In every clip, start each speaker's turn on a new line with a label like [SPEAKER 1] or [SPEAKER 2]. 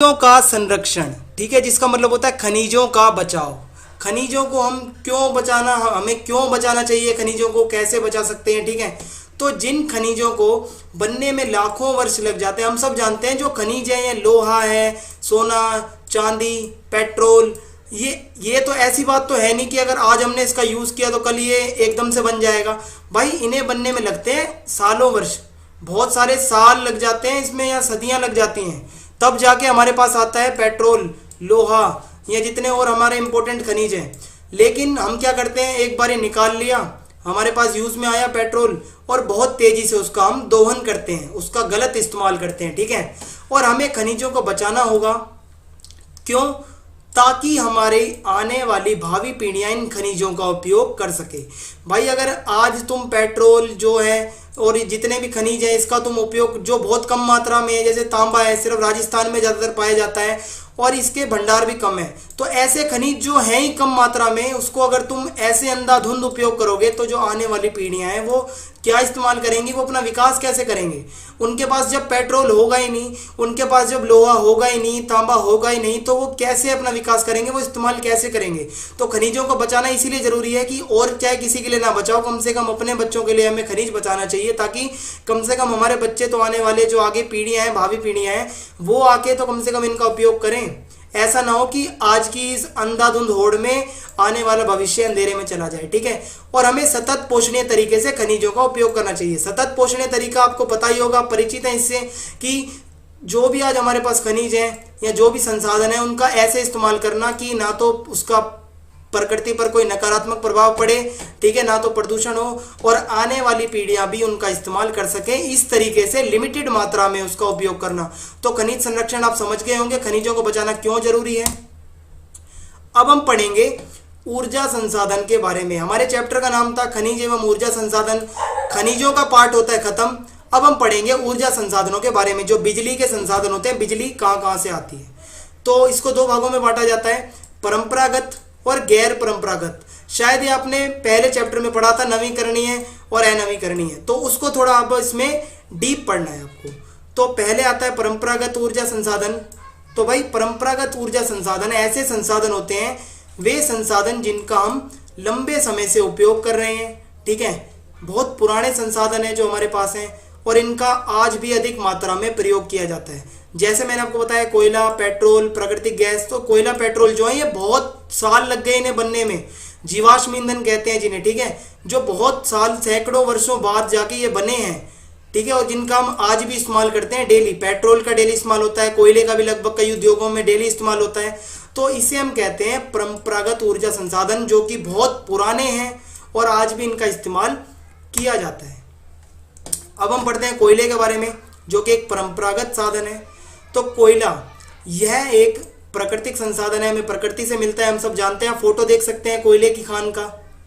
[SPEAKER 1] खनिजों का संरक्षण, ठीक है, जिसका मतलब होता है खनिजों का बचाव। खनिजों को हम क्यों बचाना, हमें क्यों बचाना चाहिए, खनिजों को कैसे बचा सकते हैं, ठीक है। तो जिन खनिजों को बनने में लाखों वर्ष लग जाते हैं, हम सब जानते हैं जो खनिज है, ये लोहा है, सोना, चांदी, पेट्रोल, ये तो ऐसी बात तो है नहीं कि अगर आज हमने इसका यूज किया तो कल ये एकदम से बन जाएगा। भाई इन्हें बनने में लगते हैं सालों वर्ष, बहुत सारे साल लग जाते हैं इसमें, या सदियां लग जाती हैं, तब जाके हमारे पास आता है पेट्रोल, लोहा, या जितने और हमारे इंपॉर्टेंट खनिज हैं। लेकिन हम क्या करते हैं, एक बार ये निकाल लिया, हमारे पास यूज में आया पेट्रोल, और बहुत तेजी से उसका हम दोहन करते हैं, उसका गलत इस्तेमाल करते हैं, ठीक है। और हमें खनिजों को बचाना होगा, क्यों? ताकि हमारे आने वाली भावी पीढ़ियां इन खनिजों का उपयोग कर सके। भाई अगर आज तुम पेट्रोल जो है और जितने भी खनिज है इसका तुम उपयोग, जो बहुत कम मात्रा में है, जैसे तांबा है, सिर्फ राजस्थान में ज़्यादातर पाया जाता है और इसके भंडार भी कम है, तो ऐसे खनिज जो हैं ही कम मात्रा में, उसको अगर तुम ऐसे अंधाधुंध उपयोग करोगे तो जो आने वाली पीढ़ियां हैं वो क्या इस्तेमाल करेंगी, वो अपना विकास कैसे करेंगे? उनके पास जब पेट्रोल होगा ही नहीं, उनके पास जब लोहा होगा ही नहीं, तांबा होगा ही नहीं, तो वो कैसे अपना विकास करेंगे, वो इस्तेमाल कैसे करेंगे? तो खनिजों को बचाना इसीलिए जरूरी है कि और चाहे किसी के लिए ना बचाओ, कम से कम अपने बच्चों के लिए हमें खनिज बचाना चाहिए, ताकि कम से कम हमारे बच्चे तो आने वाले जो आगे पीढ़ियां हैं, भावी पीढ़ियां हैं, वो आके तो कम से कम इनका उपयोग करें। ऐसा ना हो कि आज की इस अंधाधुंध होड़ में आने वाला भविष्य अंधेरे में चला जाए, ठीक है। और हमें सतत पोषणीय तरीके से खनिजों का उपयोग करना चाहिए। सतत पोषणीय तरीका आपको पता ही होगा, परिचित है इससे, कि जो भी आज हमारे पास खनिज है या जो भी संसाधन है उनका ऐसे इस्तेमाल करना कि ना तो उसका प्रकृति पर कोई नकारात्मक प्रभाव पड़े, ठीक है, ना तो प्रदूषण हो, और आने वाली पीढ़ियां भी उनका इस्तेमाल कर सके, इस तरीके से लिमिटेड मात्रा में उसका उपयोग करना। तो खनिज संरक्षण आप समझ गए होंगे, खनिजों को बचाना क्यों जरूरी है। अब हम पढ़ेंगे ऊर्जा संसाधन के बारे में। हमारे चैप्टर का नाम था खनिज एवं ऊर्जा संसाधन, खनिजों का पार्ट होता है खत्म। अब हम पढ़ेंगे ऊर्जा संसाधनों के बारे में, जो बिजली के संसाधन होते हैं, बिजली कहाँ कहाँ से आती है। तो इसको दो भागों में बांटा जाता है, परंपरागत और गैर परंपरागत। शायद ये आपने पहले चैप्टर में पढ़ा था, नवीकरणीय और अनवीकरणीय, तो उसको थोड़ा अब इसमें डीप पढ़ना है आपको। तो पहले आता है परंपरागत ऊर्जा संसाधन। तो भाई परंपरागत ऊर्जा संसाधन ऐसे संसाधन होते हैं, वे संसाधन जिनका हम लंबे समय से उपयोग कर रहे हैं, ठीक है, बहुत पुराने संसाधन है जो हमारे पास हैं, और इनका आज भी अधिक मात्रा में प्रयोग किया जाता है। जैसे मैंने आपको बताया कोयला, पेट्रोल, प्राकृतिक गैस। तो कोयला, पेट्रोल जो है ये बहुत साल लग गए इन्हें बनने में, जीवाश्म ईंधन कहते हैं जिन्हें, ठीक है, जो बहुत साल, सैकड़ों वर्षों बाद जाके ये बने हैं, ठीक है, और जिनका हम आज भी इस्तेमाल करते हैं डेली। पेट्रोल का डेली इस्तेमाल होता है, कोयले का भी लगभग कई उद्योगों में डेली इस्तेमाल होता है। तो इसे हम कहते हैं परंपरागत ऊर्जा संसाधन, जो कि बहुत पुराने हैं और आज भी इनका इस्तेमाल किया जाता है। अब हम पढ़ते हैं कोयले के बारे में, जो कि एक परंपरागत साधन है। तो कोयला यह एक प्राकृतिक संसाधन है, हमें प्रकृति से मिलता है, हम सब जानते हैं, फोटो देख सकते हैं कोयले की खान का,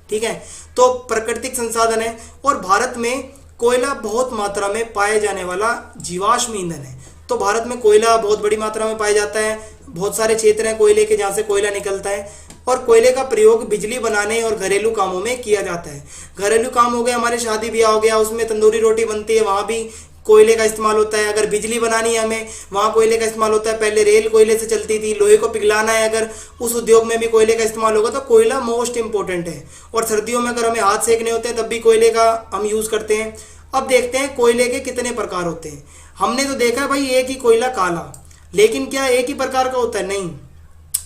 [SPEAKER 1] ठीक है। तो प्राकृतिक संसाधन है, और भारत में कोयला बहुत मात्रा में पाए जाने वाला जीवाश्म ईंधन है। तो भारत में कोयला बहुत बड़ी मात्रा में पाया जाता है, बहुत सारे क्षेत्र हैं कोयले के जहाँ से कोयला निकलता है, और कोयले का प्रयोग बिजली बनाने और घरेलू कामों में किया जाता है। घरेलू काम हो गए, हमारे शादी ब्याह हो गया, उसमें तंदूरी रोटी बनती है, वहाँ भी कोयले का इस्तेमाल होता है। अगर बिजली बनानी है हमें, वहाँ कोयले का इस्तेमाल होता है। पहले रेल कोयले से चलती थी, लोहे को पिघलाना है अगर, उस उद्योग में भी कोयले का इस्तेमाल होगा। तो कोयला मोस्ट इंपॉर्टेंट है, और सर्दियों में अगर हमें हाथ सेकने होते हैं तब भी कोयले का हम यूज़ करते हैं। अब देखते हैं कोयले के कितने प्रकार होते हैं। हमने तो देखा है भाई एक ही कोयला काला, लेकिन क्या एक ही प्रकार का होता है? नहीं,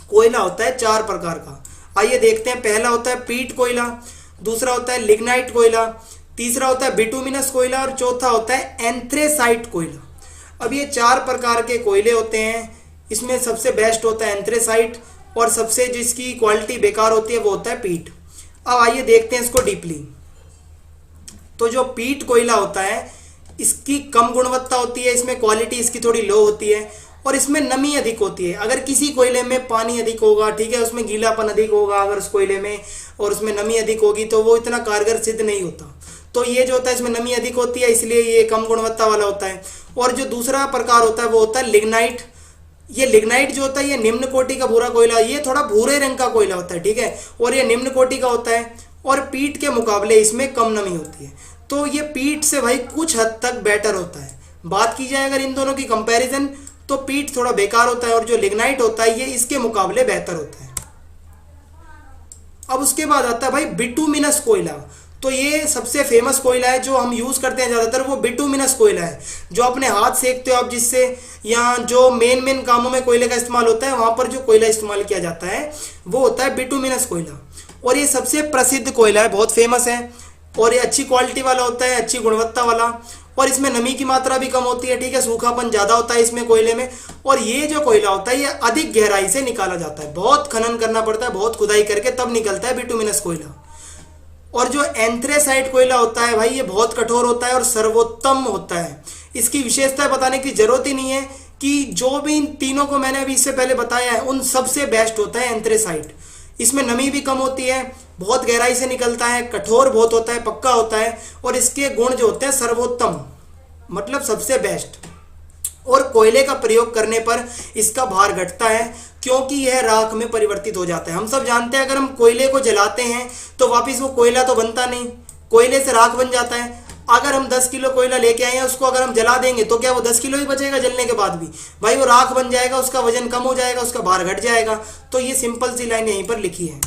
[SPEAKER 1] कोयला होता है 4 प्रकार का। आइए देखते हैं। पहला होता है पीट कोयला, दूसरा होता है लिग्नाइट कोयला, तीसरा होता है बिटुमिनस कोयला, और चौथा होता है एंथ्रेसाइट कोयला। अब ये 4 प्रकार के कोयले होते हैं, इसमें सबसे बेस्ट होता है एंथ्रेसाइट, और सबसे जिसकी क्वालिटी बेकार होती है वो होता है पीट। अब आइए देखते हैं इसको डीपली। तो जो पीट कोयला होता है, इसकी कम गुणवत्ता होती है, इसमें क्वालिटी इसकी थोड़ी लो होती है, और इसमें नमी अधिक होती है। अगर किसी कोयले में पानी अधिक होगा, ठीक है, उसमें गीलापन अधिक होगा अगर उस कोयले में, और उसमें नमी अधिक होगी, तो वो इतना कारगर सिद्ध नहीं होता। तो ये जो होता है इसमें नमी अधिक होती है, इसलिए ये कम गुणवत्ता वाला होता है। और जो दूसरा प्रकार होता है वो होता है लिग्नाइट। ये लिग्नाइट जो होता है ये निम्न कोटि का भूरा कोयला, ये थोड़ा भूरे रंग का कोयला होता है, ठीक है, और ये निम्न कोटि का होता है, और पीट के मुकाबले इसमें कम नमी होती है। तो ये पीट से भाई कुछ हद तक बेटर होता है। बात की जाए अगर इन दोनों की कंपैरिजन, तो पीट थोड़ा बेकार होता है, और जो लिग्नाइट होता है ये इसके मुकाबले बेहतर होता है। अब उसके बाद आता है भाई बिटुमिनस कोयला। तो ये सबसे फेमस कोयला है जो हम यूज़ करते हैं ज़्यादातर, वो बिटुमिनस कोयला है, जो अपने हाथ सेकते हो आप जिससे, या जो मेन कामों में कोयले का इस्तेमाल होता है वहाँ पर जो कोयला इस्तेमाल किया जाता है वो होता है बिटुमिनस कोयला। और ये सबसे प्रसिद्ध कोयला है, बहुत फेमस है, और ये अच्छी क्वालिटी वाला होता है, अच्छी गुणवत्ता वाला, और इसमें नमी की मात्रा भी कम होती है, ठीक है, सूखापन ज़्यादा होता है इसमें कोयले में। और ये जो कोयला होता है ये अधिक गहराई से निकाला जाता है, बहुत खनन करना पड़ता है, बहुत खुदाई करके तब निकलता है बिटुमिनस कोयला। और जो एंथ्रेसाइट कोयला होता है भाई ये बहुत कठोर होता है और सर्वोत्तम होता है। इसकी विशेषता बताने की जरूरत ही नहीं है कि जो भी इन तीनों को मैंने अभी इससे पहले बताया है उन सबसे बेस्ट होता है एंथ्रेसाइट। इसमें नमी भी कम होती है, बहुत गहराई से निकलता है, कठोर बहुत होता है, पक्का होता है, और इसके गुण जो होते हैं सर्वोत्तम, मतलब सबसे बेस्ट। और कोयले का प्रयोग करने पर इसका भार घटता है क्योंकि यह राख में परिवर्तित हो जाता है। हम सब जानते हैं अगर हम कोयले को जलाते हैं तो वापस वो कोयला तो बनता नहीं, कोयले से राख बन जाता है। अगर हम 10 किलो कोयला लेके आए हैं, उसको अगर हम जला देंगे तो क्या वो 10 किलो ही बचेगा जलने के बाद भी? भाई वो राख बन जाएगा, उसका वजन कम हो जाएगा, उसका भार घट जाएगा। तो ये सिंपल सी लाइन यहीं पर लिखी है।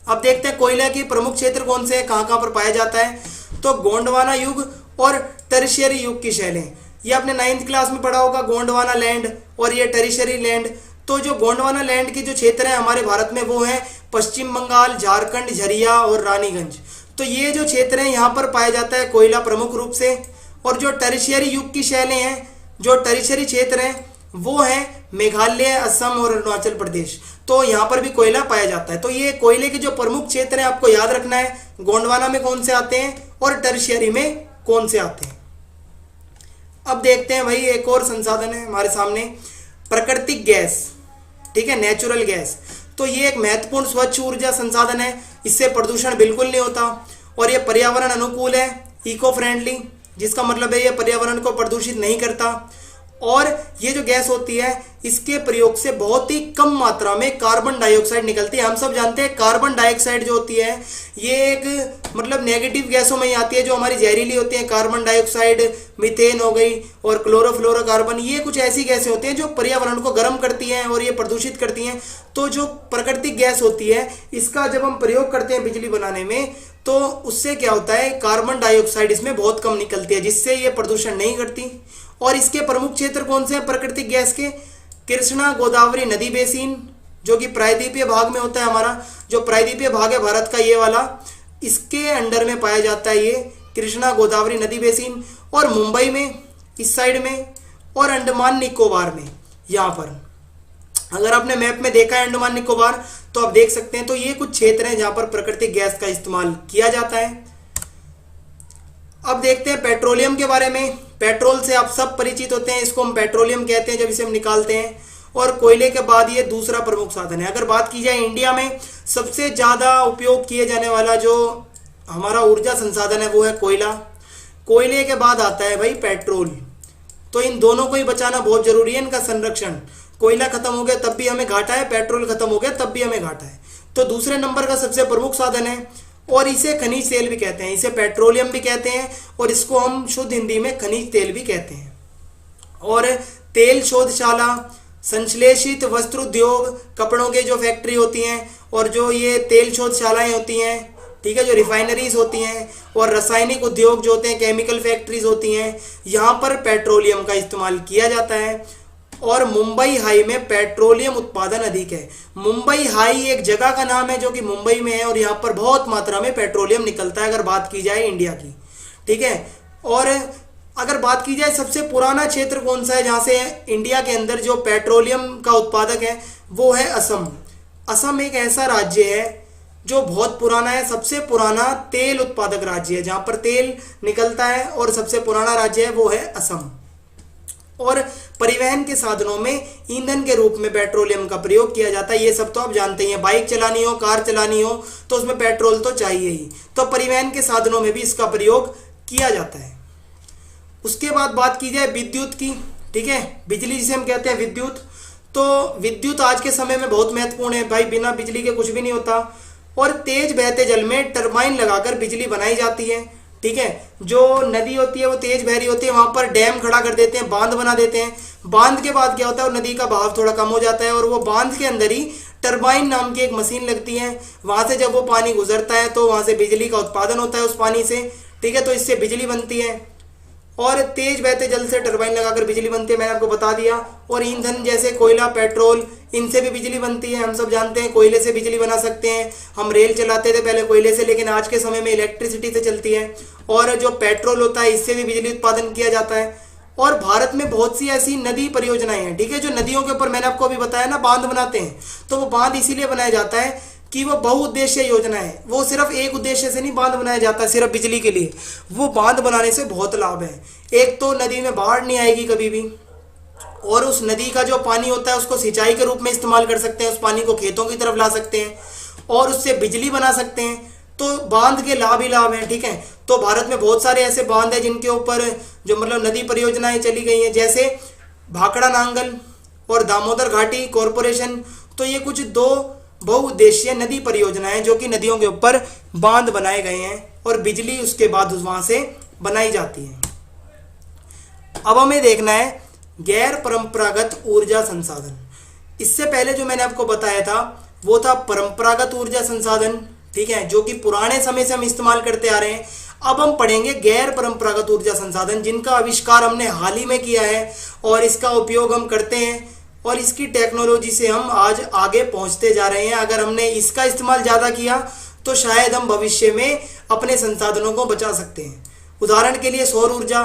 [SPEAKER 1] अब देखते हैं कोयला के प्रमुख क्षेत्र कौन से हैं, कहाँ कहाँ पर पाया जाता है। तो गोंडवाना युग और टर्शियरी युग की शैलें, ये आपने 9th क्लास में पढ़ा होगा, गोंडवाना लैंड और ये टर्शियरी लैंड। तो जो गोंडवाना लैंड के जो क्षेत्र हैं हमारे भारत में वो है पश्चिम बंगाल, झारखंड, झरिया और रानीगंज। तो ये जो क्षेत्र है यहाँ पर पाया जाता है कोयला प्रमुख रूप से। और जो टर्शियरी युग की शैलें हैं, जो टर्शियरी क्षेत्र हैं वो है मेघालय, असम और अरुणाचल प्रदेश। तो यहाँ पर भी कोयला पाया जाता है। तो ये कोयले के जो प्रमुख क्षेत्र हैं आपको याद रखना है, गोंडवाना में कौन से आते हैं और टर्शियरी में कौन से आते हैं। अब देखते हैं भाई एक और संसाधन है हमारे सामने, प्राकृतिक गैस, ठीक है, नेचुरल गैस। तो ये एक महत्वपूर्ण स्वच्छ ऊर्जा संसाधन है, इससे प्रदूषण बिल्कुल नहीं होता और ये पर्यावरण अनुकूल है, इको फ्रेंडली, जिसका मतलब है ये पर्यावरण को प्रदूषित नहीं करता। और ये जो गैस होती है इसके प्रयोग से बहुत ही कम मात्रा में कार्बन डाइऑक्साइड निकलती है। हम सब जानते हैं कार्बन डाइऑक्साइड जो होती है ये एक मतलब नेगेटिव गैसों में ही आती है, जो हमारी जहरीली होती है। कार्बन डाइऑक्साइड, मीथेन हो गई और क्लोरोफ्लोरोकार्बन, ये कुछ ऐसी गैसें होती हैं जो पर्यावरण को गर्म करती हैं और ये प्रदूषित करती हैं। तो जो प्राकृतिक गैस होती है इसका जब हम प्रयोग करते हैं बिजली बनाने में तो उससे क्या होता है, कार्बन डाइऑक्साइड इसमें बहुत कम निकलती है, जिससे ये प्रदूषण नहीं करती। और इसके प्रमुख क्षेत्र कौन से हैं प्राकृतिक गैस के? कृष्णा गोदावरी नदी बेसिन, जो कि प्रायद्वीपीय भाग में होता है हमारा, जो प्रायद्वीपीय भाग है भारत का ये वाला, इसके अंडर में पाया जाता है ये कृष्णा गोदावरी नदी बेसिन। और मुंबई में इस साइड में, और अंडमान निकोबार में, यहाँ पर अगर आपने मैप में देखा है अंडमान निकोबार तो आप देख सकते हैं। तो ये कुछ क्षेत्र हैं जहाँ पर प्राकृतिक गैस का इस्तेमाल किया जाता है। अब देखते हैं पेट्रोलियम के बारे में। पेट्रोल से आप सब परिचित होते हैं, इसको हम पेट्रोलियम कहते हैं जब इसे हम निकालते हैं। और कोयले के बाद ये दूसरा प्रमुख साधन है। अगर बात की जाए इंडिया में सबसे ज़्यादा उपयोग किए जाने वाला जो हमारा ऊर्जा संसाधन है वो है कोयला। कोयले के बाद आता है भाई पेट्रोल। तो इन दोनों को ही बचाना बहुत जरूरी है, इनका संरक्षण। कोयला खत्म हो गया तब भी हमें घाटा है, पेट्रोल खत्म हो गया तब भी हमें घाटा है। तो दूसरे नंबर का सबसे प्रमुख साधन है और इसे खनिज तेल भी कहते हैं, इसे पेट्रोलियम भी कहते हैं और इसको हम शुद्ध हिंदी में खनिज तेल भी कहते हैं। और तेल शोधशाला, संश्लेषित वस्त्र उद्योग, कपड़ों के जो फैक्ट्री होती हैं और जो ये तेल शोधशालाएं होती हैं, ठीक है, जो रिफाइनरीज होती हैं, और रासायनिक उद्योग जो होते हैं, केमिकल फैक्ट्रीज होती हैं, यहाँ पर पेट्रोलियम का इस्तेमाल किया जाता है। और मुंबई हाई में पेट्रोलियम उत्पादन अधिक है। मुंबई हाई एक जगह का नाम है जो कि मुंबई में है और यहाँ पर बहुत मात्रा में पेट्रोलियम निकलता है अगर बात की जाए इंडिया की, ठीक है। और अगर बात की जाए सबसे पुराना क्षेत्र कौन सा है जहाँ से इंडिया के अंदर जो पेट्रोलियम का उत्पादक है वो है असम। असम एक ऐसा राज्य है जो बहुत पुराना है, सबसे पुराना तेल उत्पादक राज्य है जहाँ पर तेल निकलता है और सबसे पुराना राज्य है वो है असम। और परिवहन के साधनों में ईंधन के रूप में पेट्रोलियम का प्रयोग किया जाता है, ये सब तो आप जानते ही हैं। बाइक चलानी हो, कार चलानी हो तो उसमें पेट्रोल तो चाहिए ही। तो परिवहन के साधनों में भी इसका प्रयोग किया जाता है। उसके बाद बात की जाए विद्युत की, ठीक है, बिजली जिसे हम कहते हैं विद्युत। तो विद्युत आज के समय में बहुत महत्वपूर्ण है भाई, बिना बिजली के कुछ भी नहीं होता। और तेज बहते जल में टरबाइन लगाकर बिजली बनाई जाती है, ठीक है। जो नदी होती है वो तेज बह रही होती है, वहां पर डैम खड़ा कर देते हैं, बांध बना देते हैं। बांध के बाद क्या होता है, नदी का बहाव थोड़ा कम हो जाता है और वो बांध के अंदर ही टरबाइन नाम की एक मशीन लगती है। वहां से जब वो पानी गुजरता है तो वहां से बिजली का उत्पादन होता है उस पानी से, ठीक है। तो इससे बिजली बनती है और तेज बहते जल से टरबाइन लगाकर बिजली बनती है, मैंने आपको बता दिया। और ईंधन जैसे कोयला, पेट्रोल, इनसे भी बिजली बनती है। हम सब जानते हैं कोयले से बिजली बना सकते हैं। हम रेल चलाते थे पहले कोयले से, लेकिन आज के समय में इलेक्ट्रिसिटी से चलती है। और जो पेट्रोल होता है इससे भी बिजली उत्पादन किया जाता है। और भारत में बहुत सी ऐसी नदी परियोजनाएं हैं, ठीक है, जो नदियों के ऊपर मैंने आपको अभी बताया ना बांध बनाते हैं। तो वो बांध इसीलिए बनाया जाता है कि वो बहुउद्देशीय योजना है। वो सिर्फ एक उद्देश्य से नहीं बांध बनाया जाता सिर्फ बिजली के लिए। वो बांध बनाने से बहुत लाभ है। एक तो नदी में बाढ़ नहीं आएगी कभी भी, और उस नदी का जो पानी होता है उसको सिंचाई के रूप में इस्तेमाल कर सकते हैं, उस पानी को खेतों की तरफ ला सकते हैं और उससे बिजली बना सकते हैं। तो बांध के लाभ ही लाभ हैं, ठीक है। तो भारत में बहुत सारे ऐसे बांध हैं जिनके ऊपर जो मतलब नदी परियोजनाएं चली गई हैं, जैसे भाखड़ा नांगल और दामोदर घाटी कॉरपोरेशन। तो ये कुछ दो बहुउद्देशीय नदी परियोजनाएं जो कि नदियों के ऊपर बांध बनाए गए हैं और बिजली उसके बाद वहां से बनाई जाती है। अब हमें देखना है गैर परंपरागत ऊर्जा संसाधन। इससे पहले जो मैंने आपको बताया था वो था परंपरागत ऊर्जा संसाधन, ठीक है, जो कि पुराने समय से हम इस्तेमाल करते आ रहे हैं। अब हम पढ़ेंगे गैर परंपरागत ऊर्जा संसाधन, जिनका आविष्कार हमने हाल ही में किया है और इसका उपयोग हम करते हैं और इसकी टेक्नोलॉजी से हम आज आगे पहुंचते जा रहे हैं। अगर हमने इसका इस्तेमाल ज़्यादा किया तो शायद हम भविष्य में अपने संसाधनों को बचा सकते हैं। उदाहरण के लिए सौर ऊर्जा।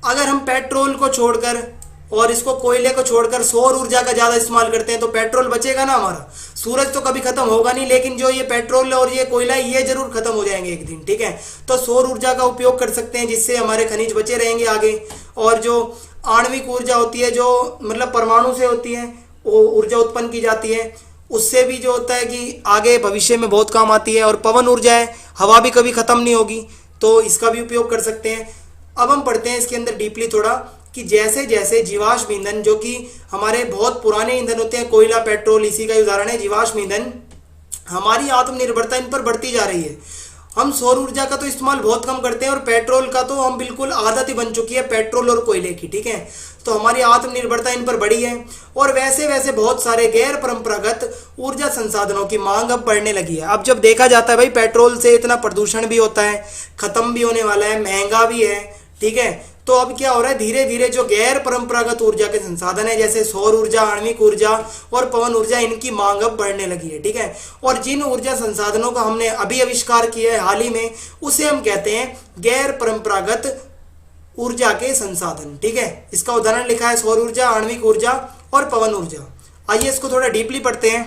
[SPEAKER 1] अगर हम पेट्रोल को छोड़कर और इसको कोयले को छोड़कर सौर ऊर्जा का ज़्यादा इस्तेमाल करते हैं तो पेट्रोल बचेगा ना हमारा। सूरज तो कभी खत्म होगा नहीं, लेकिन जो ये पेट्रोल और ये कोयला ये जरूर खत्म हो जाएंगे एक दिन, ठीक है। तो सौर ऊर्जा का उपयोग कर सकते हैं जिससे हमारे खनिज बचे रहेंगे आगे। और जो आणविक ऊर्जा होती है, जो मतलब परमाणु से होती है, वो ऊर्जा उत्पन्न की जाती है, उससे भी जो होता है कि आगे भविष्य में बहुत काम आती है। और पवन ऊर्जा है, हवा भी कभी खत्म नहीं होगी, तो इसका भी उपयोग कर सकते हैं। अब हम पढ़ते हैं इसके अंदर डीपली थोड़ा कि जैसे जैसे जीवाश्म ईंधन, जो कि हमारे बहुत पुराने ईंधन होते हैं, कोयला, पेट्रोल, इसी का उदाहरण है जीवाश्म ईंधन, हमारी आत्मनिर्भरता इन पर बढ़ती जा रही है। हम सौर ऊर्जा का तो इस्तेमाल बहुत कम करते हैं और पेट्रोल का तो हम बिल्कुल आदत ही बन चुकी है, पेट्रोल और कोयले की, ठीक है। तो हमारी आत्मनिर्भरता इन पर बढ़ी है और वैसे वैसे बहुत सारे गैर परंपरागत ऊर्जा संसाधनों की मांग अब बढ़ने लगी है। अब जब देखा जाता है भाई पेट्रोल से इतना प्रदूषण भी होता है, खत्म भी होने वाला है, महंगा भी है, ठीक है। तो अब क्या हो रहा है, धीरे धीरे जो गैर परंपरागत ऊर्जा के संसाधन है जैसे सौर ऊर्जा, आणविक ऊर्जा और पवन ऊर्जा, इनकी मांग अब बढ़ने लगी है, ठीक है। और जिन ऊर्जा संसाधनों का हमने अभी आविष्कार किया है हाल ही में, उसे हम कहते हैं गैर परंपरागत ऊर्जा के संसाधन, ठीक है। इसका उदाहरण लिखा है सौर ऊर्जा, आणविक ऊर्जा और पवन ऊर्जा। आइए इसको थोड़ा डीपली पढ़ते हैं।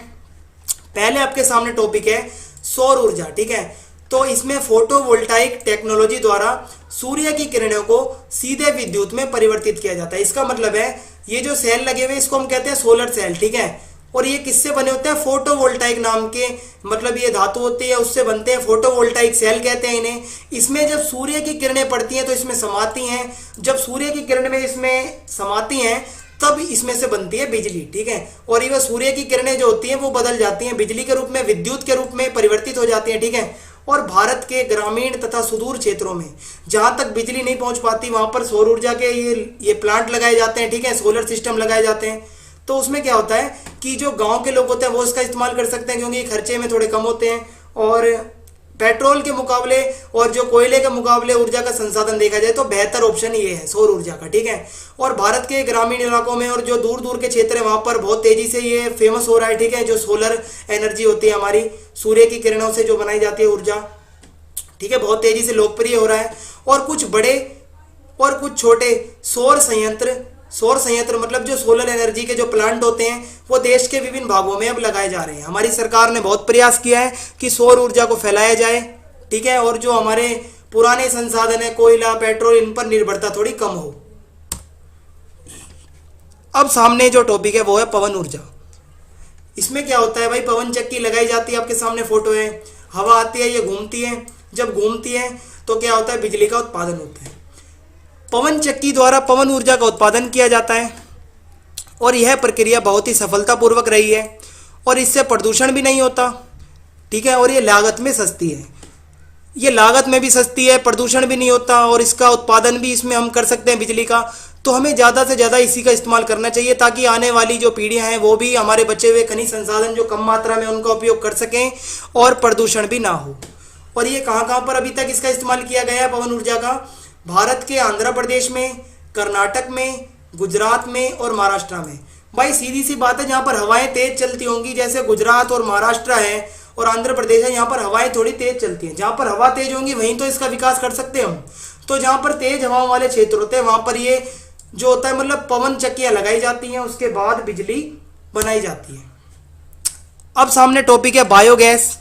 [SPEAKER 1] पहले आपके सामने टॉपिक है सौर ऊर्जा, ठीक है। तो इसमें फोटोवोल्टाइक टेक्नोलॉजी द्वारा सूर्य की किरणों को सीधे विद्युत में परिवर्तित किया जाता है। इसका मतलब है ये जो सेल लगे हुए इसको हम कहते हैं सोलर सेल, ठीक है। और ये किससे बने होते हैं, फोटोवोल्टाइक नाम के, मतलब ये धातु होती है उससे बनते हैं, फोटोवोल्टाइक सेल कहते हैं इन्हें। इसमें जब सूर्य की किरणें पड़ती हैं तो इसमें समाती हैं, जब सूर्य की किरण में इसमें समाती हैं तब इसमें से बनती है बिजली, ठीक है। और ये सूर्य की किरणें जो होती हैं वो बदल जाती हैं बिजली के रूप में, विद्युत के रूप में परिवर्तित हो जाती हैं, ठीक है। और भारत के ग्रामीण तथा सुदूर क्षेत्रों में जहां तक बिजली नहीं पहुंच पाती वहां पर सौर ऊर्जा के ये प्लांट लगाए जाते हैं, ठीक है, सोलर सिस्टम लगाए जाते हैं। तो उसमें क्या होता है कि जो गांव के लोग होते हैं वो इसका इस्तेमाल कर सकते हैं क्योंकि खर्चे में थोड़े कम होते हैं और पेट्रोल के मुकाबले और जो कोयले के मुकाबले ऊर्जा का संसाधन देखा जाए तो बेहतर ऑप्शन ये है सौर ऊर्जा का, ठीक है। और भारत के ग्रामीण इलाकों में और जो दूर दूर के क्षेत्र है वहां पर बहुत तेजी से ये फेमस हो रहा है, ठीक है। जो सोलर एनर्जी होती है हमारी सूर्य की किरणों से जो बनाई जाती है ऊर्जा, ठीक है, बहुत तेजी से लोकप्रिय हो रहा है। और कुछ बड़े और कुछ छोटे सौर संयंत्र मतलब जो सोलर एनर्जी के जो प्लांट होते हैं वो देश के विभिन्न भागों में अब लगाए जा रहे हैं। हमारी सरकार ने बहुत प्रयास किया है कि सौर ऊर्जा को फैलाया जाए, ठीक है। और जो हमारे पुराने संसाधन है कोयला, पेट्रोल, इन पर निर्भरता थोड़ी कम हो। अब सामने जो टॉपिक है वो है पवन ऊर्जा। इसमें क्या होता है भाई, पवन चक्की लगाई जाती है, आपके सामने फोटो है, हवा आती है, ये घूमती है, जब घूमती है तो क्या होता है, बिजली का उत्पादन होता है। पवन चक्की द्वारा पवन ऊर्जा का उत्पादन किया जाता है और यह प्रक्रिया बहुत ही सफलतापूर्वक रही है और इससे प्रदूषण भी नहीं होता, ठीक है। और ये लागत में सस्ती है। ये लागत में भी सस्ती है, प्रदूषण भी नहीं होता और इसका उत्पादन भी इसमें हम कर सकते हैं बिजली का। तो हमें ज़्यादा से ज़्यादा इसी का इस्तेमाल करना चाहिए ताकि आने वाली जो पीढ़ियां हैं वो भी हमारे बचे हुए खनिज संसाधन जो कम मात्रा में उनका उपयोग कर सकें और प्रदूषण भी ना हो। और ये कहाँ कहाँ पर अभी तक इसका इस्तेमाल किया गया है पवन ऊर्जा का? भारत के आंध्र प्रदेश में, कर्नाटक में, गुजरात में और महाराष्ट्र में। भाई सीधी सी बात है, जहाँ पर हवाएं तेज चलती होंगी, जैसे गुजरात और महाराष्ट्र है और आंध्र प्रदेश है, यहाँ पर हवाएं थोड़ी तेज चलती हैं। जहाँ पर हवा तेज होंगी वहीं तो इसका विकास कर सकते हैं हम। तो जहाँ पर तेज हवाओं वाले क्षेत्र होते हैं वहाँ पर ये जो होता है मतलब पवन चक्कियाँ लगाई जाती हैं, उसके बाद बिजली बनाई जाती है। अब सामने टॉपिक है बायोगैस,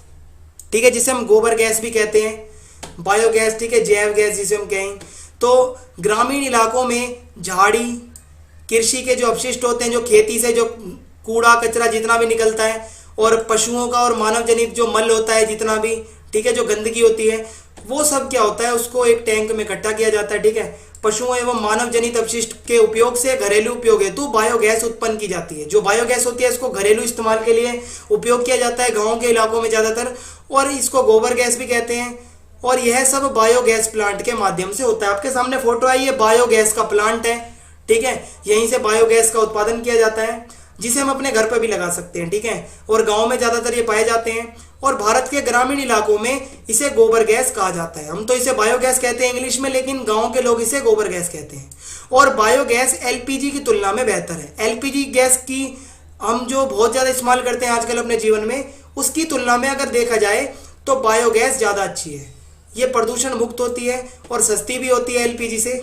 [SPEAKER 1] ठीक है, जिसे हम गोबर गैस भी कहते हैं, बायोगैस, ठीक है, जैव गैस जिसे हम कहें। तो ग्रामीण इलाकों में झाड़ी, कृषि के जो अपशिष्ट होते हैं, जो खेती से जो कूड़ा कचरा जितना भी निकलता है, और पशुओं का और मानव जनित जो मल होता है जितना भी, ठीक है, जो गंदगी होती है, वो सब क्या होता है, उसको एक टैंक में इकट्ठा किया जाता है, ठीक है। पशुओं एवं मानव जनित अपशिष्ट के उपयोग से घरेलू उपयोग हेतु बायोगैस उत्पन्न की जाती है। जो बायोगैस होती है इसको घरेलू इस्तेमाल के लिए उपयोग किया जाता है गाँव के इलाकों में ज़्यादातर, और इसको गोबर गैस भी कहते हैं। और यह सब बायोगैस प्लांट के माध्यम से होता है। आपके सामने फोटो आई है, बायोगैस का प्लांट है, ठीक है, यहीं से बायोगैस का उत्पादन किया जाता है, जिसे हम अपने घर पर भी लगा सकते हैं, ठीक है, और गांव में ज़्यादातर ये पाए जाते हैं। और भारत के ग्रामीण इलाकों में इसे गोबर गैस कहा जाता है। हम तो इसे बायोगैस कहते हैं इंग्लिश में, लेकिन गांव के लोग इसे गोबर गैस कहते हैं। और बायोगैस एलपीजी की तुलना में बेहतर है। एलपीजी गैस की हम जो बहुत ज़्यादा इस्तेमाल करते हैं आजकल अपने जीवन में, उसकी तुलना में अगर देखा जाए तो बायोगैस ज़्यादा अच्छी है। ये प्रदूषण मुक्त होती है और सस्ती भी होती है एलपीजी से।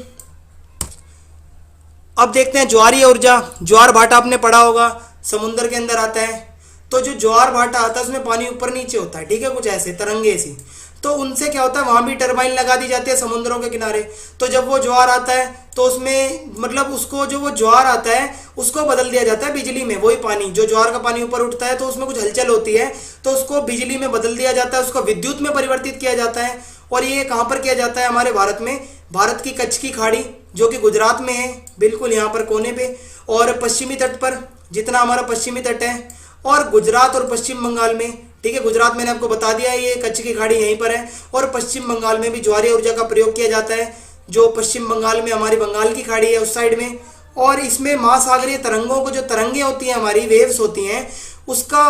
[SPEAKER 1] अब देखते हैं ज्वारीय ऊर्जा। ज्वार भाटा आपने पढ़ा होगा, समुद्र के अंदर आता है। तो जो ज्वार भाटा आता है उसमें पानी ऊपर नीचे होता है, ठीक है, कुछ ऐसे तरंगे सी। तो उनसे क्या होता है, वहाँ भी टरबाइन लगा दी जाती है समुद्रों के किनारे। तो जब वो ज्वार आता है तो उसमें मतलब उसको जो वो ज्वार आता है उसको बदल दिया जाता है बिजली में। वही पानी, जो ज्वार का पानी ऊपर उठता है तो उसमें कुछ हलचल होती है, तो उसको बिजली में बदल दिया जाता है, उसको विद्युत में परिवर्तित किया जाता है। और ये कहाँ पर किया जाता है? हमारे भारत में। भारत की कच्छ की खाड़ी जो कि गुजरात में है, बिल्कुल यहाँ पर कोने पे, और पश्चिमी तट पर, जितना हमारा पश्चिमी तट है, और गुजरात और पश्चिम बंगाल में, ठीक है, गुजरात मैंने आपको बता दिया ये कच्छ की खाड़ी यहीं पर है। और पश्चिम बंगाल में भी ज्वारीय ऊर्जा का प्रयोग किया जाता है, जो पश्चिम बंगाल में हमारी बंगाल की खाड़ी है उस साइड में। और इसमें महासागरीय तरंगों को, जो तरंगे होती हैं हमारी, वेव्स होती हैं, उसका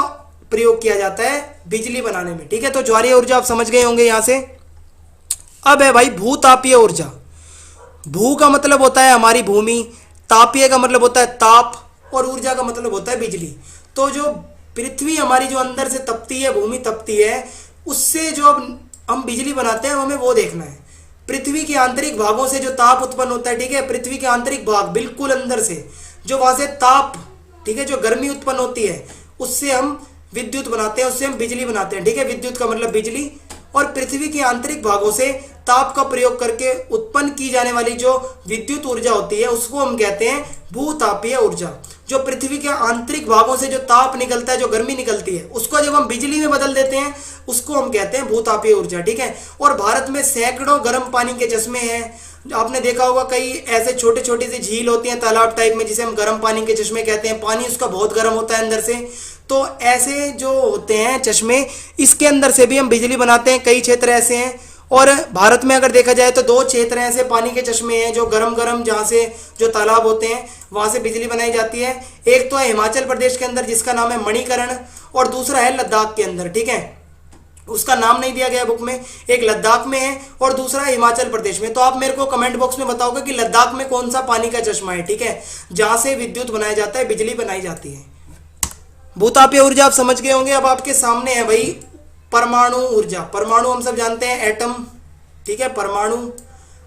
[SPEAKER 1] प्रयोग किया जाता है बिजली बनाने में, ठीक है। तो ज्वारीय ऊर्जा आप समझ गए होंगे यहाँ से। अब है भाई भूतापीय ऊर्जा। भू का मतलब होता है हमारी भूमि, तापीय का मतलब होता है ताप, और ऊर्जा का मतलब होता है बिजली। तो जो पृथ्वी हमारी जो अंदर से तपती है, भूमि तपती है, उससे जो हम बिजली बनाते हैं हमें वो देखना है। पृथ्वी के आंतरिक भागों से जो ताप उत्पन्न होता है, ठीक है, पृथ्वी के आंतरिक भाग बिल्कुल अंदर से जो वहां से ताप, ठीक है, जो गर्मी उत्पन्न होती है, उससे हम विद्युत बनाते हैं, उससे हम बिजली बनाते हैं, ठीक है। विद्युत का मतलब बिजली। और पृथ्वी के आंतरिक भागों से ताप का प्रयोग करके उत्पन्न की जाने वाली जो विद्युत ऊर्जा होती है उसको हम कहते हैं भूतापीय ऊर्जा। जो पृथ्वी के आंतरिक भागों से जो ताप निकलता है, जो गर्मी निकलती है, उसको जब हम बिजली में बदल देते हैं उसको हम कहते हैं भूतापीय ऊर्जा, ठीक है। और भारत में सैकड़ों गर्म पानी के चश्मे हैं। आपने देखा होगा कई ऐसे छोटे छोटे से झील होती हैं तालाब टाइप में, जिसे हम गर्म पानी के चश्मे कहते हैं। पानी उसका बहुत गर्म होता है अंदर से। तो ऐसे जो होते हैं चश्मे, इसके अंदर से भी हम बिजली बनाते हैं। कई क्षेत्र ऐसे हैं। और भारत में अगर देखा जाए तो 2 क्षेत्र ऐसे पानी के चश्मे हैं जो गरम गरम, जहाँ से जो तालाब होते हैं वहाँ से बिजली बनाई जाती है। एक तो है हिमाचल प्रदेश के अंदर जिसका नाम है मणिकरण, और दूसरा है लद्दाख के अंदर, ठीक है, उसका नाम नहीं दिया गया बुक में। एक लद्दाख में है और दूसरा हिमाचल प्रदेश में। तो आप मेरे को कमेंट बॉक्स में बताओगे कि लद्दाख में कौन सा पानी का चश्मा है, ठीक है, जहाँ से विद्युत बनाया जाता है, बिजली बनाई जाती है। भूतापीय ऊर्जा आप समझ गए होंगे। अब आपके सामने है भाई परमाणु ऊर्जा। परमाणु हम सब जानते हैं, एटम, ठीक है, परमाणु।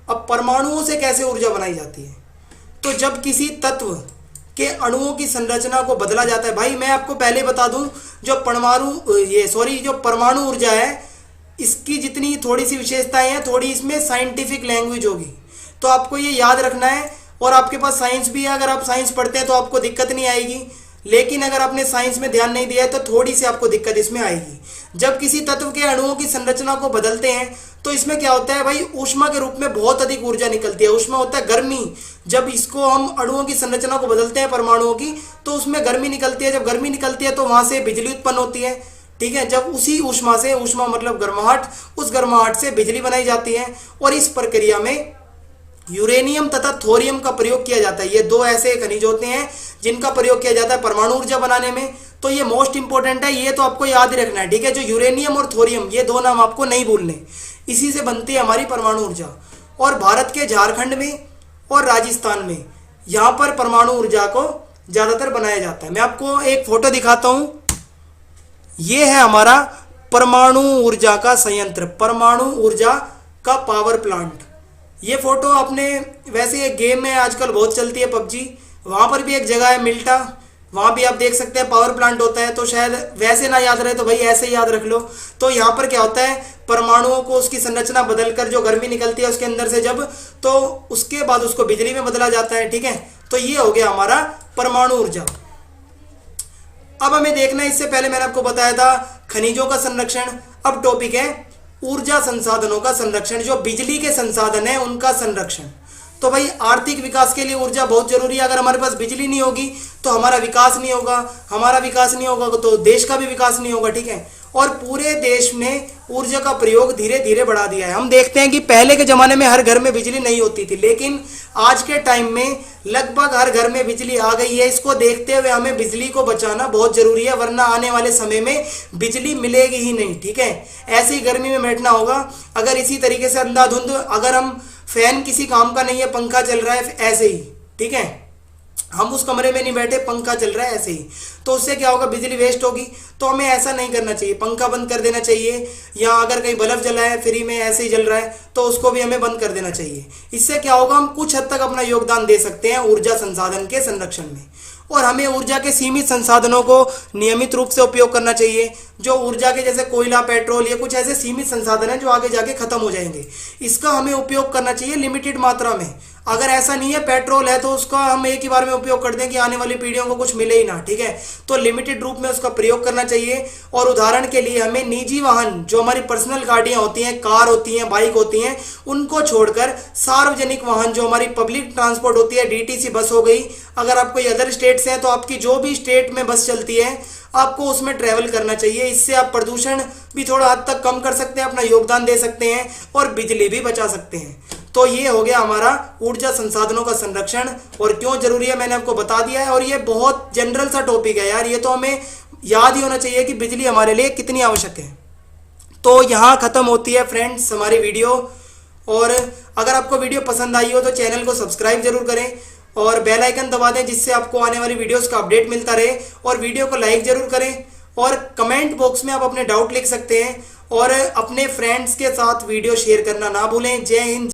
[SPEAKER 1] अब परमाणुओं से कैसे ऊर्जा बनाई जाती है? तो जब किसी तत्व के अणुओं की संरचना को बदला जाता है। भाई मैं आपको पहले बता दूं, जो परमाणु ऊर्जा है, इसकी जितनी थोड़ी सी विशेषताएं हैं, थोड़ी इसमें साइंटिफिक लैंग्वेज होगी, तो आपको ये याद रखना है। और आपके पास साइंस भी है, अगर आप साइंस पढ़ते हैं तो आपको दिक्कत नहीं आएगी। लेकिन अगर आपने साइंस में ध्यान नहीं दिया है तो थोड़ी सी आपको दिक्कत इसमें आएगी। जब किसी तत्व के अणुओं की संरचना को बदलते हैं तो इसमें क्या होता है भाई, ऊष्मा के रूप में बहुत अधिक ऊर्जा निकलती है। ऊष्मा होता है गर्मी। जब इसको हम अणुओं की संरचना को बदलते हैं, परमाणुओं की, तो उसमें गर्मी निकलती है। जब गर्मी निकलती है तो वहां से बिजली उत्पन्न होती है, ठीक है। जब उसी ऊष्मा से, ऊष्मा मतलब गर्माहट, उस गर्माहट से बिजली बनाई जाती है और इस प्रक्रिया में यूरेनियम तथा थोरियम का प्रयोग किया जाता है। ये दो ऐसे खनिज होते हैं जिनका प्रयोग किया जाता है परमाणु ऊर्जा बनाने में। तो ये मोस्ट इंपॉर्टेंट है, ये तो आपको याद ही रखना है, ठीक है। जो यूरेनियम और थोरियम, ये दो नाम आपको नहीं भूलने, इसी से बनती है हमारी परमाणु ऊर्जा। और भारत के झारखंड में और राजस्थान में यहाँ पर परमाणु ऊर्जा को ज़्यादातर बनाया जाता है। मैं आपको एक फोटो दिखाता हूँ। ये है हमारा परमाणु ऊर्जा का संयंत्र, परमाणु ऊर्जा का पावर प्लांट। ये फोटो आपने, वैसे एक गेम में आजकल बहुत चलती है पबजी, वहाँ पर भी एक जगह है मिल्टा, वहाँ भी आप देख सकते हैं पावर प्लांट होता है। तो शायद वैसे ना याद रहे तो भाई ऐसे ही याद रख लो। तो यहाँ पर क्या होता है, परमाणुओं को उसकी संरचना बदलकर जो गर्मी निकलती है उसके अंदर से जब, तो उसके बाद उसको बिजली में बदला जाता है, ठीक है। तो ये हो गया हमारा परमाणु ऊर्जा। अब हमें देखना है, इससे पहले मैंने आपको बताया था खनिजों का संरक्षण। अब टॉपिक है ऊर्जा संसाधनों का संरक्षण, जो बिजली के संसाधन है उनका संरक्षण। तो भाई आर्थिक विकास के लिए ऊर्जा बहुत जरूरी है। अगर हमारे पास बिजली नहीं होगी तो हमारा विकास नहीं होगा, हमारा विकास नहीं होगा तो देश का भी विकास नहीं होगा, ठीक है। और पूरे देश में ऊर्जा का प्रयोग धीरे धीरे बढ़ा दिया है। हम देखते हैं कि पहले के जमाने में हर घर में बिजली नहीं होती थी, लेकिन आज के टाइम में लगभग हर घर में बिजली आ गई है। इसको देखते हुए हमें बिजली को बचाना बहुत जरूरी है, वरना आने वाले समय में बिजली मिलेगी ही नहीं, ठीक है। ऐसी गर्मी में बैठना होगा। अगर इसी तरीके से अंधाधुंध, अगर हम फैन किसी काम का नहीं है, पंखा चल रहा है ऐसे ही, ठीक है, हम उस कमरे में नहीं बैठे, पंखा चल रहा है ऐसे ही, तो उससे क्या होगा, बिजली वेस्ट होगी। तो हमें ऐसा नहीं करना चाहिए, पंखा बंद कर देना चाहिए। या अगर कहीं बल्ब जला है फ्री में ऐसे ही जल रहा है तो उसको भी हमें बंद कर देना चाहिए। इससे क्या होगा, हम कुछ हद तक अपना योगदान दे सकते हैं ऊर्जा संसाधन के संरक्षण में। और हमें ऊर्जा के सीमित संसाधनों को नियमित रूप से उपयोग करना चाहिए। जो ऊर्जा के जैसे कोयला, पेट्रोल, ये कुछ ऐसे सीमित संसाधन हैं जो आगे जाके खत्म हो जाएंगे, इसका हमें उपयोग करना चाहिए लिमिटेड मात्रा में। अगर ऐसा नहीं है, पेट्रोल है तो उसका हम एक ही बार में उपयोग कर दें कि आने वाली पीढ़ियों को कुछ मिले ही ना, ठीक है। तो लिमिटेड रूप में उसका प्रयोग करना चाहिए। और उदाहरण के लिए हमें निजी वाहन, जो हमारी पर्सनल गाड़ियां होती हैं, कार होती हैं, बाइक होती हैं, उनको छोड़कर सार्वजनिक वाहन, जो हमारी पब्लिक ट्रांसपोर्ट होती है, डीटीसी बस हो गई, अगर आप कोई अदर स्टेट से हैं तो आपकी जो भी स्टेट में बस चलती है आपको उसमें ट्रैवल करना चाहिए। इससे आप प्रदूषण भी थोड़ा हद तक कम कर सकते हैं, अपना योगदान दे सकते हैं और बिजली भी बचा सकते हैं। तो ये हो गया हमारा ऊर्जा संसाधनों का संरक्षण, और क्यों जरूरी है मैंने आपको बता दिया है। और ये बहुत जनरल सा टॉपिक है यार, ये तो हमें याद ही होना चाहिए कि बिजली हमारे लिए कितनी आवश्यक है। तो यहाँ खत्म होती है फ्रेंड्स हमारी वीडियो। और अगर आपको वीडियो पसंद आई हो तो चैनल को सब्सक्राइब जरूर करें और बेल आइकन दबा दें, जिससे आपको आने वाली वीडियोस का अपडेट मिलता रहे। और वीडियो को लाइक जरूर करें और कमेंट बॉक्स में आप अपने डाउट लिख सकते हैं। और अपने फ्रेंड्स के साथ वीडियो शेयर करना ना भूलें। जय हिंद।